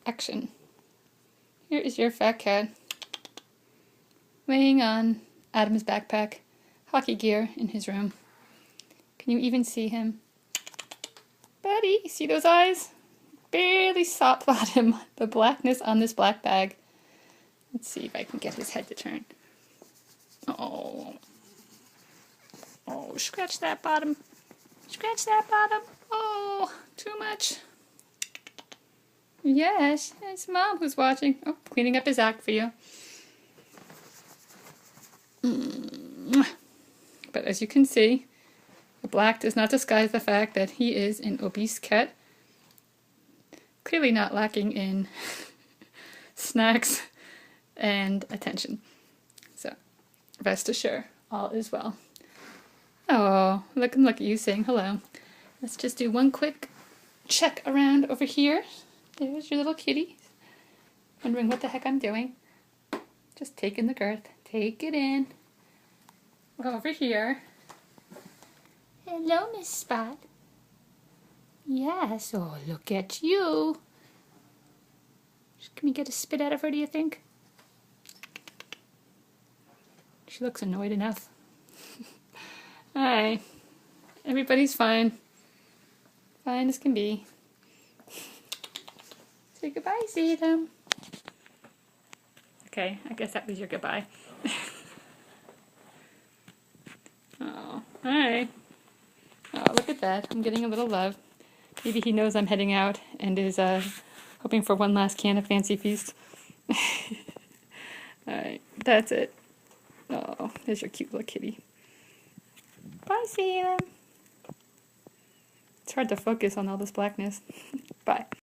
Action. Here is your fat cat, laying on Adam's backpack, hockey gear in his room. Can you even see him? Buddy, see those eyes? Barely saw him. The blackness on this black bag. Let's see if I can get his head to turn. Oh. Oh, scratch that bottom. Scratch that bottom. Oh, too much. Yes, it's Mom who's watching. Oh, cleaning up his act for you. But as you can see, the black does not disguise the fact that he is an obese cat. Clearly not lacking in snacks and attention. So, rest assured, all is well. Oh, look at you saying hello. Let's just do one quick check around over here. There's your little kitty. Wondering what the heck I'm doing. Just take in the girth. Take it in. Over here. Hello, Miss Spot. Yes, oh, look at you. Can we get a spit out of her, do you think? She looks annoyed enough. Hi. Everybody's fine. Fine as can be. Say goodbye, see them. Okay, I guess that was your goodbye. Oh, hi. Oh, look at that. I'm getting a little love. Maybe he knows I'm heading out and is hoping for one last can of Fancy Feast. Alright, that's it. Oh, there's your cute little kitty. Bye, Salem. It's hard to focus on all this blackness. Bye.